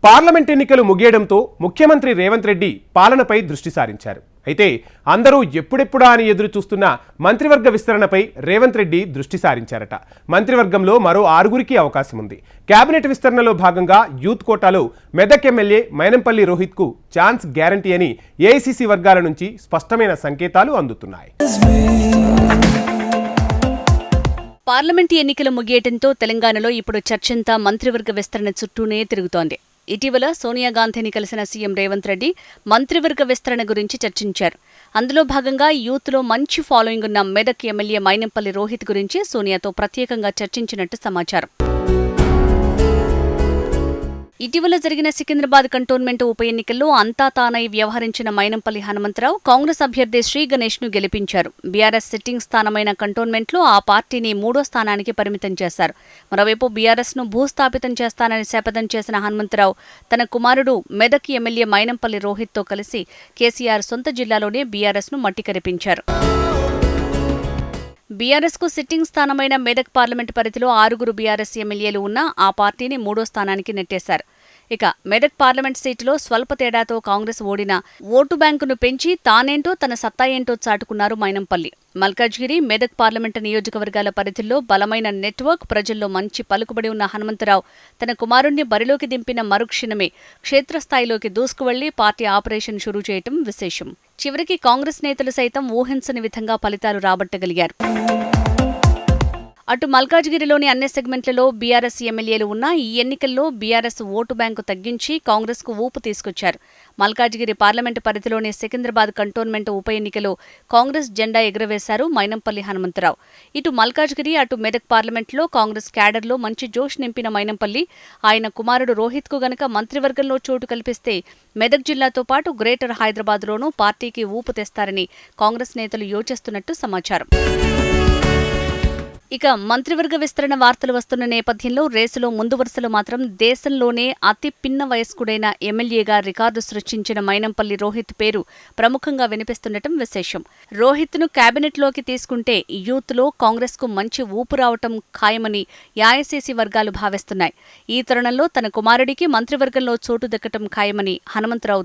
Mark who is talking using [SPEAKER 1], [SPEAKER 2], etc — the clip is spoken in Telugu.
[SPEAKER 1] పార్లమెంట్ ఎన్నికలు ముగియడంతో ముఖ్యమంత్రి రేవంత్ రెడ్డి పాలనపై దృష్టి సారించారు. అయితే అందరూ ఎప్పుడెప్పుడా అని ఎదురు చూస్తున్న మంత్రివర్గ విస్తరణపై రేవంత్ రెడ్డి దృష్టి సారించారట. మంత్రివర్గంలో మరో 6గురికి అవకాశం ఉంది. కేబినెట్ విస్తరణలో భాగంగా యూత్ కోటాలో మెదక్ ఎమ్మెల్యే మైనంపల్లి రోహిత్కు ఛాన్స్ గ్యారంటీ అని ఏఐసీసీ వర్గాల నుంచి స్పష్టమైన సంకేతాలు అందుతున్నాయి.
[SPEAKER 2] పార్లమెంటు ఎన్నికలు ముగియటంతో తెలంగాణలో ఇప్పుడు చర్చంతా మంత్రివర్గ విస్తరణ చుట్టూనే తిరుగుతోంది. ఇటీవల సోనియా గాంధీని కలిసిన సీఎం రేవంత్ రెడ్డి మంత్రివర్గ విస్తరణ గురించి చర్చించారు. అందులో భాగంగా యూత్లో మంచి ఫాలోయింగ్ ఉన్న మెదక్ ఎమ్మెల్యే మైనంపల్లి రోహిత్ గురించి సోనియాతో ప్రత్యేకంగా చర్చించినట్టు సమాచారం. ఇటీవల జరిగిన సికింద్రాబాద్ కంటోన్మెంట్ ఉప ఎన్నికల్లో అంతా తానై వ్యవహరించిన మైనంపల్లి హనుమంతరావు కాంగ్రెస్ అభ్యర్థి శ్రీ గణేష్ ను గెలిపించారు. బీఆర్ఎస్ సిట్టింగ్ స్థానమైన కంటోన్మెంట్లో ఆ పార్టీని 3వ స్థానానికి పరిమితం చేశారు. మరోవైపు బీఆర్ఎస్ ను భూస్థాపితం చేస్తానని శపథం చేసిన హనుమంతరావు తన కుమారుడు మెదక్ ఎమ్మెల్యే మైనంపల్లి రోహిత్ తో కలిసి కేసీఆర్ సొంత జిల్లాలోనే బీఆర్ఎస్ ను మట్టికరిపించారు. బీఆర్ఎస్ కు సిట్టింగ్ స్థానమైన మెదక్ పార్లమెంటు పరిధిలో 6గురు బీఆర్ఎస్ ఎమ్మెల్యేలు ఉన్నా ఆ పార్టీని 3వ స్థానానికి నెట్టేశారు. ఇక మెదక్ పార్లమెంట్ సీటులో స్వల్ప తేడాతో కాంగ్రెస్ ఓడిన ఓటు బ్యాంకును పెంచి తానేంటో తన సత్తా ఏంటో చాటుకున్నారు మైనంపల్లి. మల్కాజ్గిరి, మెదక్ పార్లమెంటు నియోజకవర్గాల పరిధుల్లో బలమైన నెట్వర్క్, ప్రజల్లో మంచి పలుకుబడి ఉన్న హనుమంతరావు తన కుమారుణ్ణి బరిలోకి దింపిన మరుక్షణమే క్షేత్రస్థాయిలోకి దూసుకువెళ్లి పార్టీ ఆపరేషన్ షురూ చేయటం విశేషం. చివరికి కాంగ్రెస్ నేతలు సైతం ఊహించని విధంగా ఫలితాలు రాబట్టగలిగారు. అటు మల్కాజ్గిరిలోని అన్ని సెగ్మెంట్లలో బీఆర్ఎస్ ఎమ్మెల్యేలు ఉన్నా ఈ ఎన్నికల్లో బీఆర్ఎస్ ఓటు బ్యాంకు తగ్గించి కాంగ్రెస్కు ఊపు తీసుకొచ్చారు. మల్కాజ్గిరి పార్లమెంటు పరిధిలోని సికింద్రాబాద్ కంటోన్మెంట్ ఉప ఎన్నికలో కాంగ్రెస్ జెండా ఎగురవేశారు మైనంపల్లి హనుమంతరావు. ఇటు మల్కాజ్గిరి, అటు మెదక్ పార్లమెంట్లో కాంగ్రెస్ క్యాడర్లో మంచి జోష్ నింపిన మైనంపల్లి ఆయన కుమారుడు రోహిత్కు గనక మంత్రివర్గంలో చోటు కల్పిస్తే మెదక్ జిల్లాతో పాటు గ్రేటర్ హైదరాబాద్లోనూ పార్టీకి ఊపు తెస్తారని కాంగ్రెస్ నేతలు యోచిస్తున్నట్టు సమాచారం. ఇక మంత్రివర్గ విస్తరణ వార్తలు వస్తున్న నేపథ్యంలో రేసులో ముందు వరుసలో మాత్రం దేశంలోనే అతి పిన్న వయస్కుడైన ఎమ్మెల్యేగా రికార్డు సృష్టించిన మైనంపల్లి రోహిత్ పేరు ప్రముఖంగా వినిపిస్తుండటం విశేషం. రోహిత్ను కేబినెట్లోకి తీసుకుంటే యూత్లో కాంగ్రెస్కు మంచి ఊపు రావటం ఖాయమని ఏఐసీసీ వర్గాలు భావిస్తున్నాయి. ఈ తరుణంలో తన కుమారుడికి మంత్రివర్గంలో చోటు దక్కటం ఖాయమని హనుమంతరావు